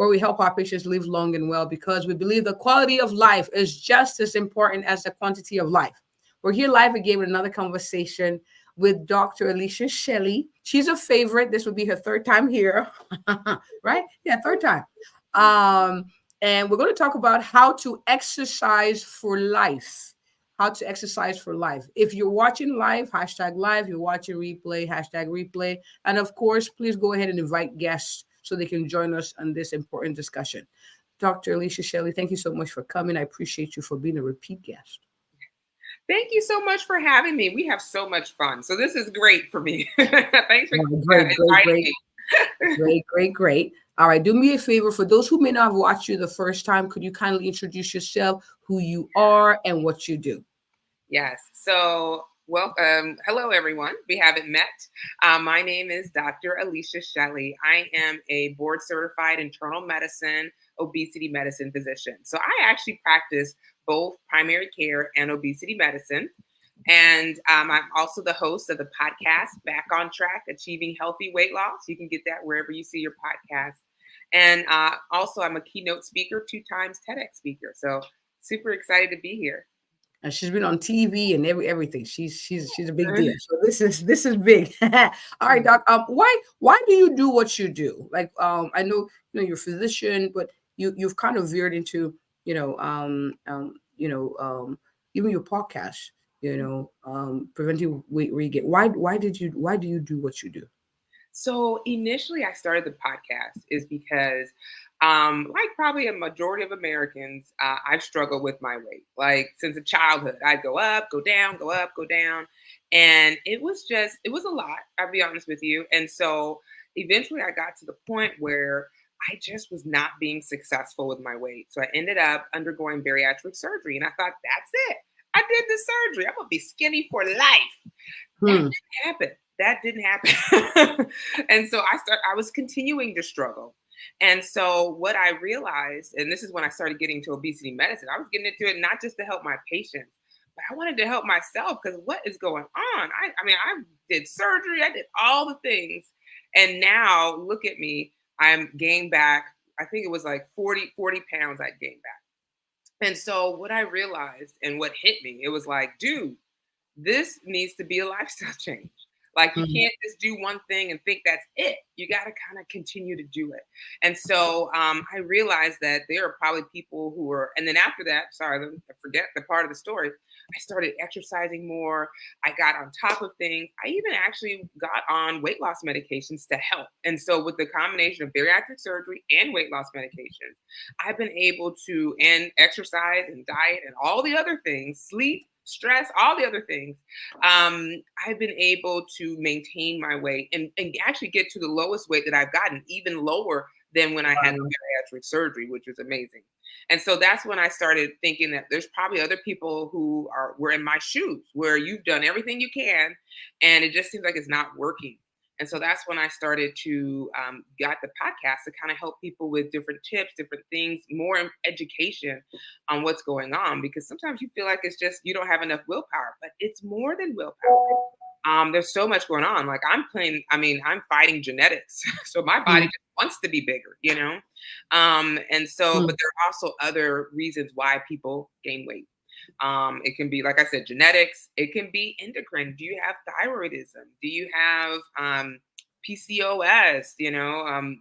where we help our patients live long and well because we believe the quality of life is just as important as the quantity of life. We're here live again with another conversation with Dr. Alicia Shelley. She's a favorite. This would be her third time here, right? Yeah, third time. And we're going to talk about how to exercise for life. How to exercise for life. If you're watching live, hashtag live. You're watching replay, hashtag replay. And of course, please go ahead and invite guests so they can join us on this important discussion. Dr. Alicia Shelley, thank you so much for coming. I appreciate you for being a repeat guest. Thank you so much for having me. We have so much fun. So this is great for me. Thanks for inviting me. Great. All right, do me a favor. For those who may not have watched you the first time, could you kindly introduce yourself, who you are, and what you do? Yes. So, welcome. Hello, everyone. We haven't met. My name is Dr. Alicia Shelley. I am a board-certified internal medicine, obesity medicine physician. So I actually practice both primary care and obesity medicine. And I'm also the host of the podcast, Back on Track, Achieving Healthy Weight Loss. You can get that wherever you see your podcast. And also, I'm a keynote speaker, 2 times TEDx speaker. So super excited to be here. And she's been on TV and everything. She's a big deal. So this is big. All right, Doc. Why do you do what you do? Like I know you're a physician, but you've kind of veered into even your podcast. Preventing weight regain. Why do you do what you do? So initially I started the podcast is because like probably a majority of Americans, I've struggled with my weight. Like since a childhood, I'd go up, go down, go up, go down. And it was a lot, I'll be honest with you. And so eventually I got to the point where I just was not being successful with my weight. So I ended up undergoing bariatric surgery. And I thought, that's it. I did the surgery. I'm going to be skinny for life. That didn't happen. And so I was continuing to struggle. And so what I realized, and this is when I started getting into obesity medicine, I was getting into it not just to help my patients, but I wanted to help myself because what is going on? I did surgery, I did all the things. And now look at me, I'm gained back. I think it was like 40 pounds I gained back. And so what I realized and what hit me, it was like, dude, this needs to be a lifestyle change. Like you can't just do one thing and think that's it. You got to kind of continue to do it. And so I realized that there are probably people who were, and then after that, sorry, I forget the part of the story. I started exercising more. I got on top of things. I even actually got on weight loss medications to help. And so with the combination of bariatric surgery and weight loss medications, I've been able to, and exercise and diet and all the other things, sleep, stress, all the other things, I've been able to maintain my weight and actually get to the lowest weight that I've gotten, even lower than when I had the bariatric surgery, which was amazing. And so that's when I started thinking that there's probably other people who were in my shoes, where you've done everything you can, and it just seems like it's not working. And so that's when I started to got the podcast to kind of help people with different tips, different things, more education on what's going on. Because sometimes you feel like it's just you don't have enough willpower, but it's more than willpower. There's so much going on. Like I'm fighting genetics. So my body just wants to be bigger, And so, but there are also other reasons why people gain weight. It can be, like I said, genetics. It can be endocrine. Do you have thyroidism? Do you have PCOS?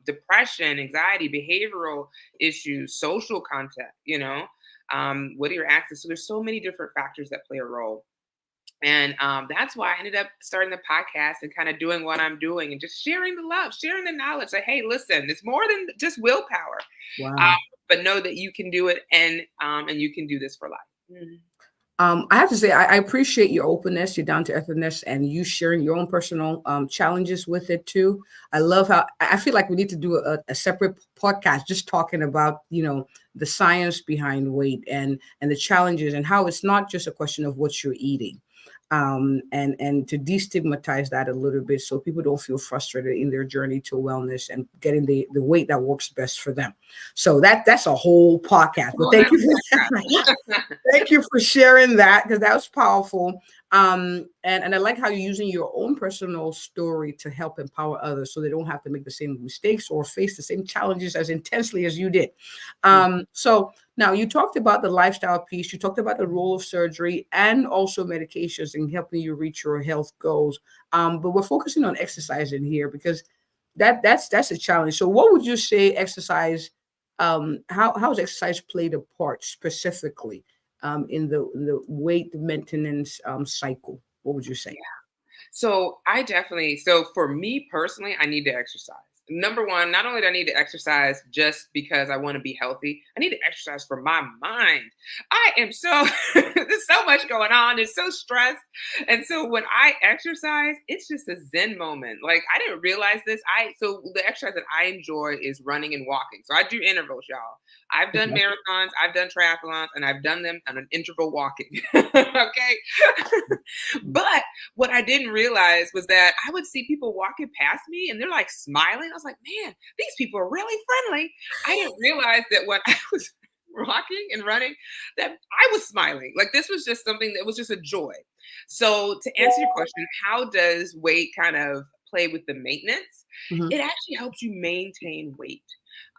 Depression, anxiety, behavioral issues, social contact. What are your access? So there's so many different factors that play a role. And that's why I ended up starting the podcast and kind of doing what I'm doing and just sharing the love, sharing the knowledge. Like, hey, listen, it's more than just willpower. Wow. But know that you can do it and you can do this for life. I have to say, I appreciate your openness, your down to earthness, and you sharing your own personal challenges with it too. I love how I feel like we need to do a separate podcast just talking about, the science behind weight and the challenges and how it's not just a question of what you're eating. And to destigmatize that a little bit so people don't feel frustrated in their journey to wellness and getting the weight that works best for them. So that's a whole podcast. But thank you for sharing that, because that was powerful. And I like how you're using your own personal story to help empower others so they don't have to make the same mistakes or face the same challenges as intensely as you did. So now you talked about the lifestyle piece, you talked about the role of surgery and also medications in helping you reach your health goals. But we're focusing on exercise in here because that's a challenge. So what would you say exercise, how has exercise played a part specifically in the weight maintenance cycle? What would you say? So I definitely, so for me personally, I need to exercise. Number one, not only do I need to exercise just because I want to be healthy, I need to exercise for my mind. I am so, there's so much going on. It's so stressed. And so when I exercise, it's just a Zen moment. Like I didn't realize this. So the exercise that I enjoy is running and walking. So I do intervals, y'all. I've done Okay. marathons, I've done triathlons, and I've done them on an interval walking. Okay. But what I didn't realize was that I would see people walking past me and they're like smiling. I was like, man, these people are really friendly. I didn't realize that when I was walking and running, that I was smiling. Like this was just something that was just a joy. So to answer your question, how does weight kind of play with the maintenance? Mhm. It actually helps you maintain weight.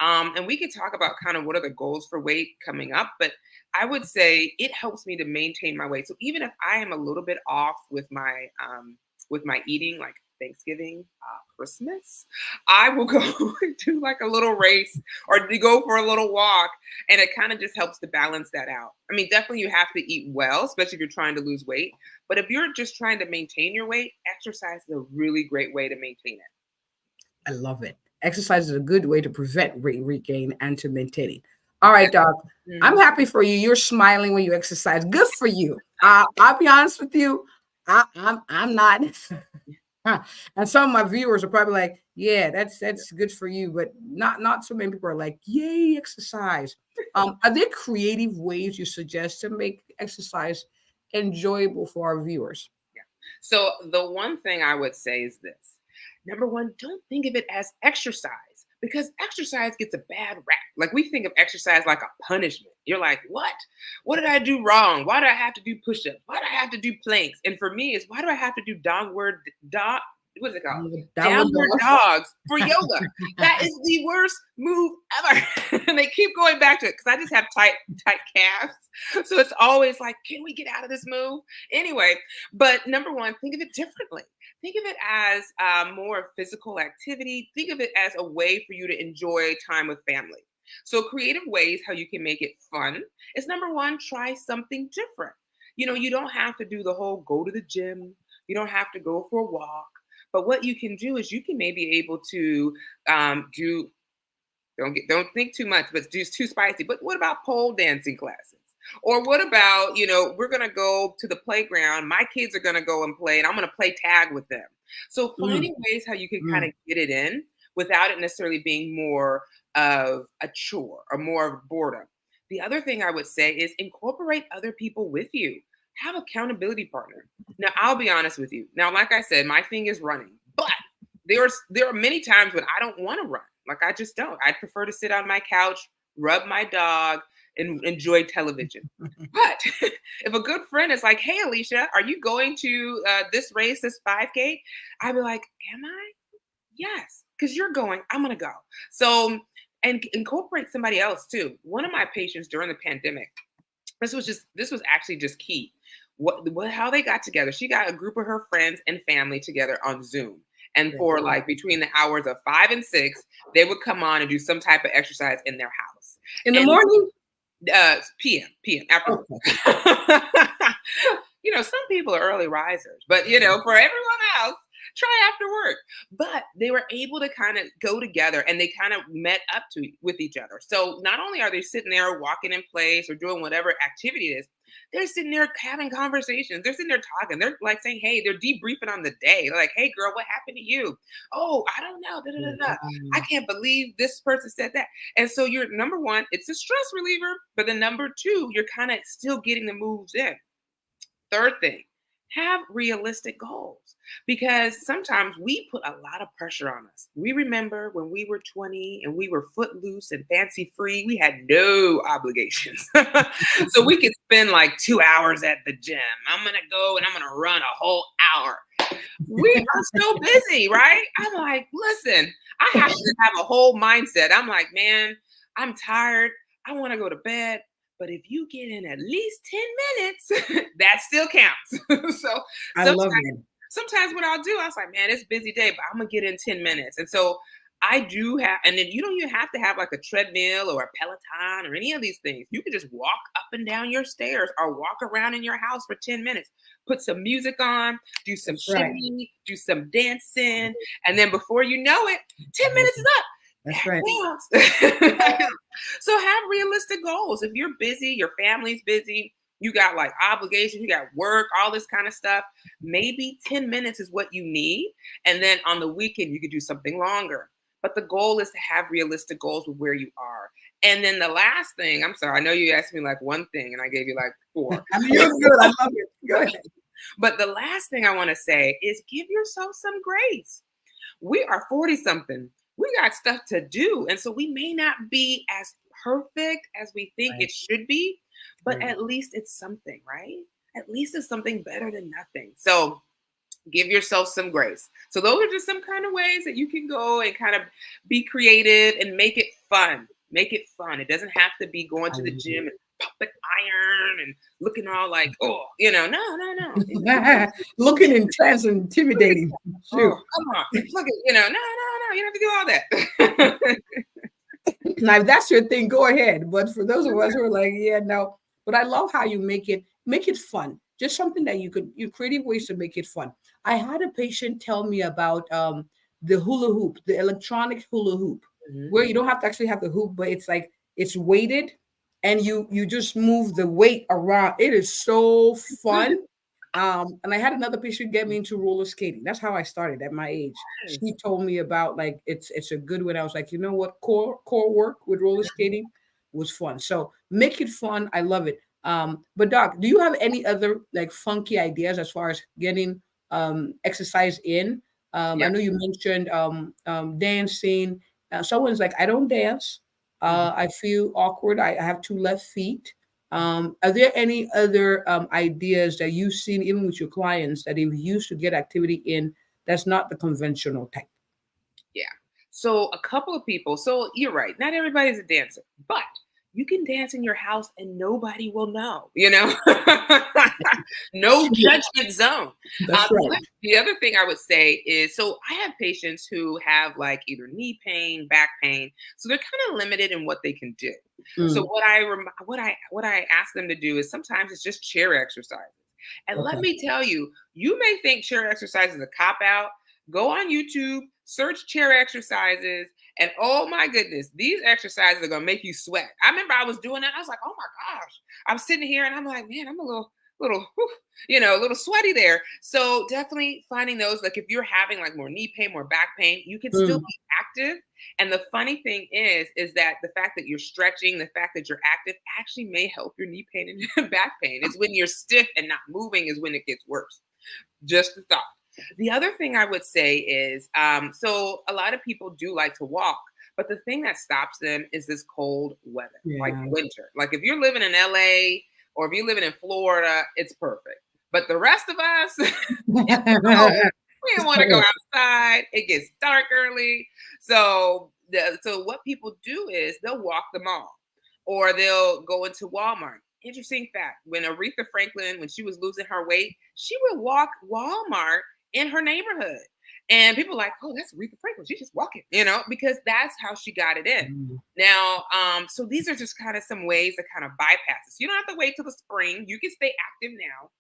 And we could talk about kind of what are the goals for weight coming up, but I would say it helps me to maintain my weight. So even if I am a little bit off with my eating, like Thanksgiving, Christmas, I will go do like a little race or to go for a little walk, and it kind of just helps to balance that out. I mean, definitely you have to eat well, especially if you're trying to lose weight. But if you're just trying to maintain your weight, exercise is a really great way to maintain it. I love it. Exercise is a good way to prevent weight regain and to maintain it. All right, Exactly. Doc. I'm Mhm. happy for you. You're smiling when you exercise. Good for you. I'll be honest with you. I'm not. And some of my viewers are probably like, "Yeah, that's good for you," but not so many people are like, "Yay, exercise." Are there creative ways you suggest to make exercise enjoyable for our viewers? Yeah. So the one thing I would say is this. Number one, don't think of it as exercise because exercise gets a bad rap. Like we think of exercise like a punishment. You're like, what? What did I do wrong? Why do I have to do push-ups? Why do I have to do planks? And for me, is why do I have to do downward dog? What is it called? Downward Downward dog. dogs for yoga. That is the worst move ever. And they keep going back to it because I just have tight calves. So it's always like, can we get out of this move? Anyway, but number one, think of it differently. Think of it as more physical activity. Think of it as a way for you to enjoy time with family. So, creative ways how you can make it fun is number one, try something different. You know, you don't have to do the whole go to the gym, you don't have to go for a walk. But what you can do is you can maybe able to do don't think too much, but it's too spicy. But what about pole dancing classes? Or what about, we're gonna go to the playground, my kids are gonna go and play, and I'm gonna play tag with them. So Mm, finding ways how you can kind mm. of get it in without it necessarily being more of a chore or more of boredom. The other thing I would say is incorporate other people with you. Have accountability partner. Now I'll be honest with you. Now, like I said, my thing is running, but there are many times when I don't want to run. Like I just don't. I prefer to sit on my couch, rub my dog, and enjoy television. But if a good friend is like, "Hey, Alicia, are you going to this race, this 5K?" I'd be like, "Am I? Yes, because you're going. I'm gonna go." So and incorporate somebody else too. One of my patients during the pandemic, this was actually just key. What how they got together. She got a group of her friends and family together on Zoom. And Yeah. for like between the hours of 5 and 6, they would come on and do some type of exercise in their house. In the And morning? PM after work. Okay. Some people are early risers, but for everyone else, try after work. But they were able to kind of go together and they kind of met up to with each other. So not only are they sitting there walking in place or doing whatever activity it is, they're sitting there having conversations. They're sitting there talking. They're like saying, hey, they're debriefing on the day. They're like, hey, girl, what happened to you? Oh, I don't know. Da, da, da, da. I Wow. can't believe this person said that. And so you're number one, it's a stress reliever, but then number two, you're kind of still getting the moves in. Third thing, have realistic goals, because sometimes we put a lot of pressure on us. We remember when we were 20 and we were footloose and fancy free, we had no obligations. So we could spend like 2 hours at the gym. I'm going to go and I'm going to run a whole hour. We are so busy, right? I'm like, listen, I have to have a whole mindset. I'm like, man, I'm tired. I want to go to bed. But if you get in at least 10 minutes, that still counts. So I sometimes, love it. sometimes what I'll do, I was like, man, it's a busy day, but I'm gonna get in 10 minutes. And so I do have, and then you don't even have to have like a treadmill or a Peloton or any of these things. You can just walk up and down your stairs or walk around in your house for 10 minutes. Put some music on, do some That's right. shimmy, do some dancing, and then before you know it, 10 minutes is up. That's right. So have realistic goals. If you're busy, your family's busy, you got like obligations, you got work, all this kind of stuff, maybe 10 minutes is what you need. And then on the weekend, you could do something longer. But the goal is to have realistic goals with where you are. And then the last thing, I'm sorry, I know you asked me like one thing and I gave you like four. I mean, you're good. I love it. Go ahead. But the last thing I want to say is give yourself some grace. We are 40 something. We got stuff to do. And so we may not be as perfect as we think Right. it should be, but Right. at least it's something, right? At least it's something better than nothing. So give yourself some grace. So those are just some kind of ways that you can go and kind of be creative and make it fun. Make it fun. It doesn't have to be going to the gym and pumping iron and looking all like, oh, no. Looking intense and intimidating. Shoot. Oh, come on. Look at, no. You don't have to do all that. Now, if that's your thing, go ahead. But for those of us who are like, yeah, no. But I love how you make it fun. Just something that you creative ways to make it fun. I had a patient tell me about the hula hoop, the electronic hula hoop, where you don't have to actually have the hoop, but it's like it's weighted and you just move the weight around. It is so fun. And I had another patient get me into roller skating. That's how I started at my age. She told me about like it's a good one. I was like, you know what, core work with roller skating was fun. So make it fun. I love it. But Doc, do you have any other like funky ideas as far as getting exercise in? I know you mentioned dancing. Someone's like, I don't dance. I feel awkward. I have two left feet. Are there any other ideas that you've seen, even with your clients, that they've used to get activity in that's not the conventional type? Yeah. So a couple of people. So you're right. Not everybody's a dancer, but you can dance in your house and nobody will know, no judgment zone. That's right. The other thing I would say is, so I have patients who have like either knee pain, back pain. So they're kind of limited in what they can do. So what I ask them to do is sometimes it's just chair exercises. And let me tell you, you may think chair exercise is a cop out. Go on YouTube, search chair exercises, and oh my goodness, these exercises are gonna make you sweat. I remember I was doing that. I was like, oh my gosh. I'm sitting here and I'm like, man, I'm a little, a little sweaty there. So definitely finding those, like if you're having like more knee pain, more back pain, you can still be active. And the funny thing is that the fact that you're stretching, the fact that you're active actually may help your knee pain and your back pain. It's when you're stiff and not moving is when it gets worse. Just a thought. The other thing I would say is, so a lot of people do like to walk, but the thing that stops them is this cold weather, like winter. Like if you're living in LA or if you're living in Florida, it's perfect. But the rest of us, we don't want to go outside. It gets dark early. So what people do is they'll walk the mall or they'll go into Walmart. Interesting fact, when Aretha Franklin, when she was losing her weight, she would walk Walmart in her neighborhood. And people are like, oh, that's Aretha Franklin. She's just walking, because that's how she got it in. Now, so these are just kind of some ways to kind of bypass this. You don't have to wait till the spring. You can stay active now.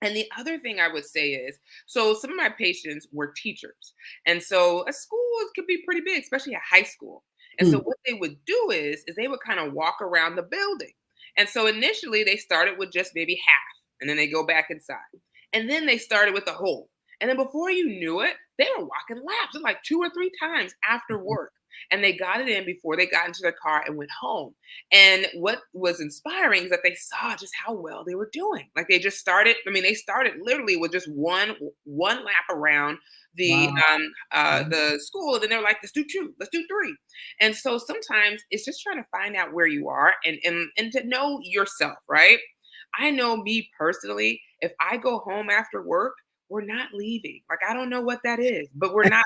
And the other thing I would say is, so some of my patients were teachers. And so a school could be pretty big, especially a high school. And so what they would do is they would kind of walk around the building. And so initially they started with just maybe half, and then they go back inside. And then they started with the whole. And then before you knew it, they were walking laps like 2 or 3 times after work. and they got it in before they got into their car and went home. And what was inspiring is that they saw just how well they were doing. Like they just started, I mean, they started literally with just one lap around Wow. the school, and then they're like, let's do two, let's do three. And so sometimes it's just trying to find out where you are and to know yourself, right? I know me personally, if I go home after work, we're not leaving. Like I don't know what that is, but we're not.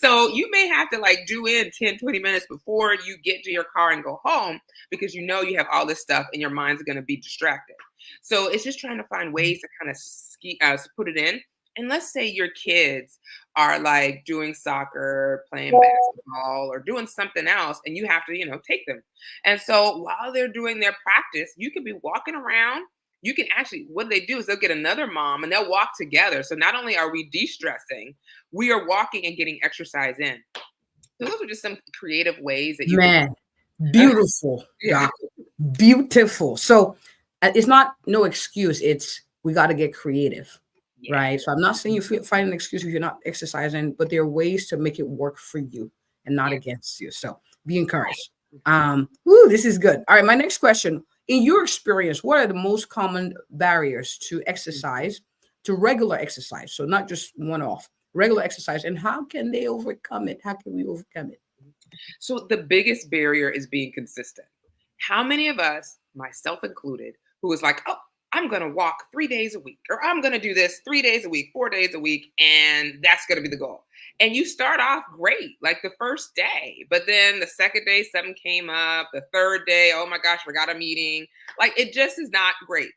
So you may have to like do in 10, 20 minutes before you get to your car and go home because you know you have all this stuff and your mind's going to be distracted. So it's just trying to find ways to kind of put it in. And let's say your kids are like doing soccer, playing basketball, or doing something else, and you have to, take them. And so while they're doing their practice, you could be walking around. You can actually, what they do is they'll get another mom and they'll walk together. So not only are we de-stressing, we are walking and getting exercise in. So those are just some creative ways that you Man, beautiful, yeah. Doc. Beautiful. So it's not no excuse. It's we got to get creative, Yeah. right? So I'm not saying you find an excuse if you're not exercising, but there are ways to make it work for you and not against you. So be encouraged. This is good. All right, my next question. In your experience, what are the most common barriers to exercise, to regular exercise? So not just one-off, regular exercise, and how can they overcome it? How can we overcome it? So the biggest barrier is being consistent. How many of us, myself included, who is like, oh, I'm going to walk 3 days a week, or I'm going to do this 3 days a week, 4 days a week, and that's going to be the goal. And you start off great, like the first day, but then the second day, something came up. The third day, oh my gosh, forgot a meeting. Like it just is not great.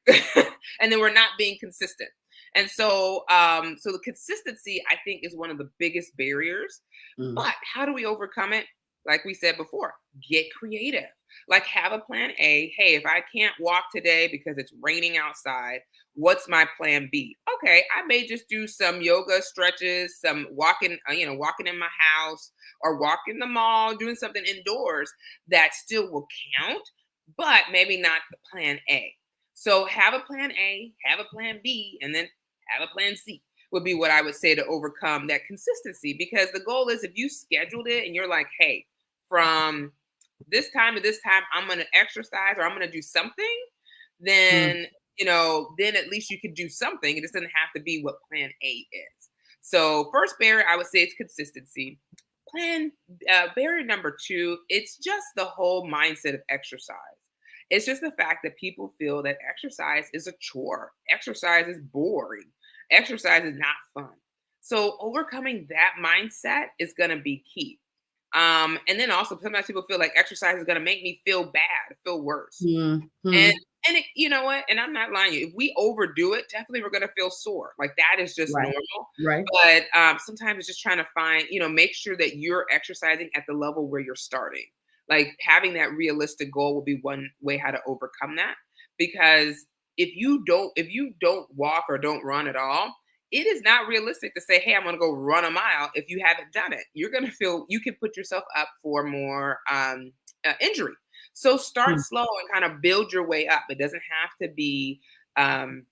And then we're not being consistent. And so, so the consistency, I think, is one of the biggest barriers. Mm. But how do we overcome it? Like we said before, get creative. Like have a plan A. Hey, if I can't walk today because it's raining outside, what's my plan B? Okay, I may just do some yoga stretches, some walking, walking in my house or walking the mall, doing something indoors that still will count, but maybe not the plan A. So have a plan A, have a plan B, and then have a plan C would be what I would say to overcome that consistency. Because the goal is if you scheduled it and you're like, hey, from this time to this time, I'm going to exercise or I'm going to do something, then, then at least you could do something. It just doesn't have to be what plan A is. So first barrier, I would say it's consistency. Barrier number 2, it's just the whole mindset of exercise. It's just the fact that people feel that exercise is a chore. Exercise is boring. Exercise is not fun. So overcoming that mindset is going to be key. And then also sometimes people feel like exercise is going to make me feel bad, feel worse. Mm-hmm. And it, you know what? And I'm not lying to you. If we overdo it, definitely we're going to feel sore. Like that is just normal. Right. But sometimes it's just trying to find, make sure that you're exercising at the level where you're starting. Like having that realistic goal will be one way how to overcome that. Because if you don't walk or don't run at all, it is not realistic to say, hey, I'm going to go run a mile if you haven't done it. You're going to feel you can put yourself up for more injury. So start slow and kind of build your way up. It doesn't have to be the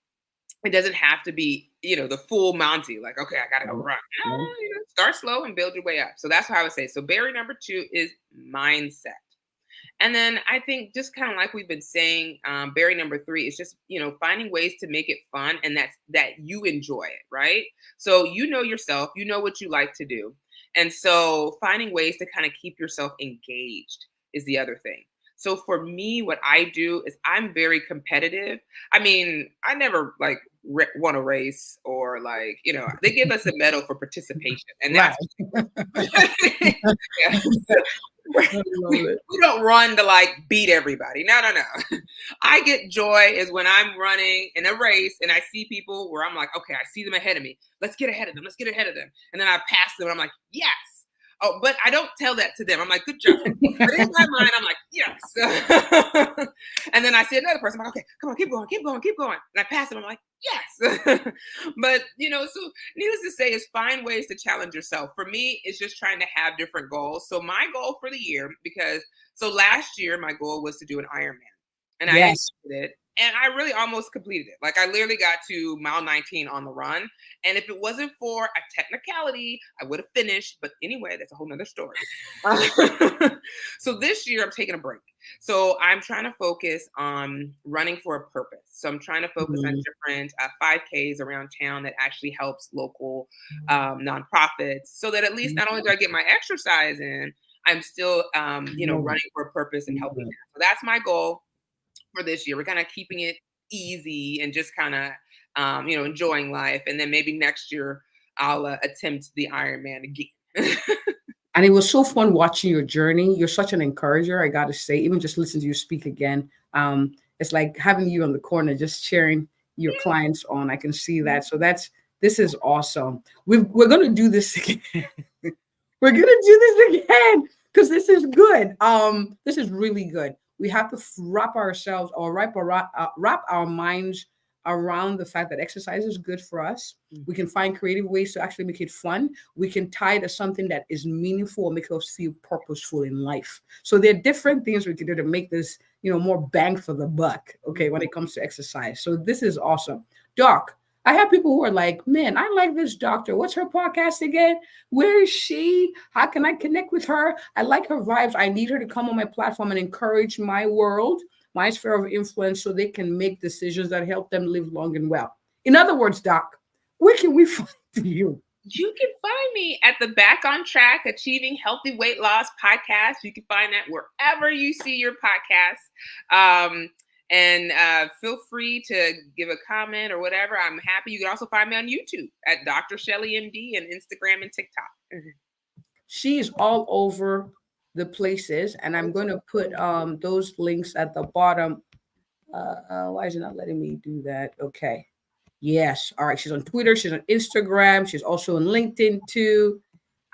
full Monty, like, okay, I gotta go run. Start slow and build your way up. So that's how I would say. So barrier number 2 is mindset. And then I think just kind of like we've been saying, barrier number 3 is just, finding ways to make it fun and that you enjoy it, right? So you know yourself, you know what you like to do. And so finding ways to kind of keep yourself engaged is the other thing. So for me, what I do is I'm very competitive. I mean, I never like won a race or like, they give us a medal for participation. And that's yeah. We don't run to like beat everybody. No. I get joy is when I'm running in a race and I see people where I'm like, okay, I see them ahead of me. Let's get ahead of them. And then I pass them and I'm like, yes. Oh, but I don't tell that to them. I'm like, good job. But in my mind, I'm like, yes. And then I see another person. I'm like, okay, come on, keep going. And I pass them. I'm like, yes. But, so needless to say is find ways to challenge yourself. For me, it's just trying to have different goals. So my goal for the year, so last year, my goal was to do an Ironman. And I did it. And I really almost completed it. Like I literally got to mile 19 on the run. And if it wasn't for a technicality, I would have finished. But anyway, that's a whole nother story. So this year I'm taking a break. So I'm trying to focus on running for a purpose. So I'm trying to focus on different 5Ks around town that actually helps local nonprofits, so that at least not only do I get my exercise in, I'm still running for a purpose and helping them. So that's my goal for this year. We're kind of keeping it easy and just kind of enjoying life. And then maybe next year I'll attempt the Ironman again. And it was so fun watching your journey. You're such an encourager, I got to say. Even just listen to you speak again. It's like having you on the corner, just cheering your clients on. I can see that. So this is awesome. We're going to do this again. We're going to do this again because this is good. This is really good. We have to wrap our minds around the fact that exercise is good for us. We can find creative ways to actually make it fun. We can tie it to something that is meaningful and make us feel purposeful in life. So there are different things we can do to make this, more bang for the buck, okay, when it comes to exercise. So this is awesome. Doc, I have people who are like, man, I like this doctor. What's her podcast again? Where is she? How can I connect with her? I like her vibes. I need her to come on my platform and encourage my world, my sphere of influence, so they can make decisions that help them live long and well. In other words, Doc, where can we find you? You can find me at the Back on Track Achieving Healthy Weight Loss podcast. You can find that wherever you see your podcasts. And feel free to give a comment or whatever. I'm happy. You can also find me on YouTube at Dr. Shelly MD and Instagram and TikTok. She's all over the places, and I'm going to put those links at the bottom. Why is it not letting me do that? Okay. Yes. All right. She's on Twitter. She's on Instagram. She's also on LinkedIn too.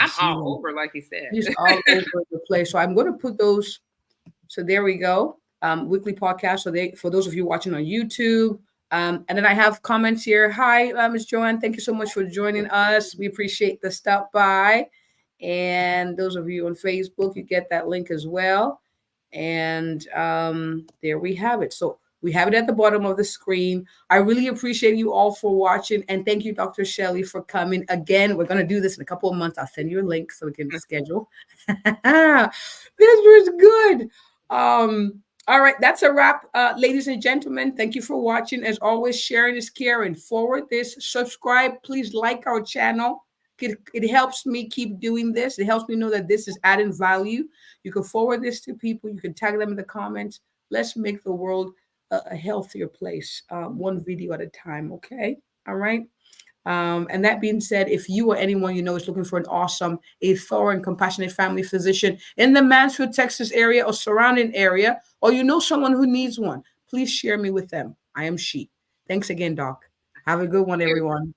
I'm all over, like you said. She's all over the place. So I'm going to put those. So there we go. Weekly podcast. So for those of you watching on YouTube. And then I have comments here. Hi, Ms. Joanne. Thank you so much for joining us. We appreciate the stop by. And those of you on Facebook, you get that link as well. And there we have it. So we have it at the bottom of the screen. I really appreciate you all for watching. And thank you, Dr. Shelly, for coming. Again, we're going to do this in a couple of months. I'll send you a link so we can schedule. This was good. All right, that's a wrap, ladies and gentlemen. Thank you for watching. As always, sharing is caring. Forward this, subscribe. Please like our channel. It helps me keep doing this. It helps me know that this is adding value. You can forward this to people. You can tag them in the comments. Let's make the world a healthier place, one video at a time, okay? All right? And that being said, if you or anyone you know is looking for an awesome, a thorough and compassionate family physician in the Mansfield, Texas area or surrounding area, or you know someone who needs one, please share me with them. I am she. Thanks again, Doc. Have a good one, everyone.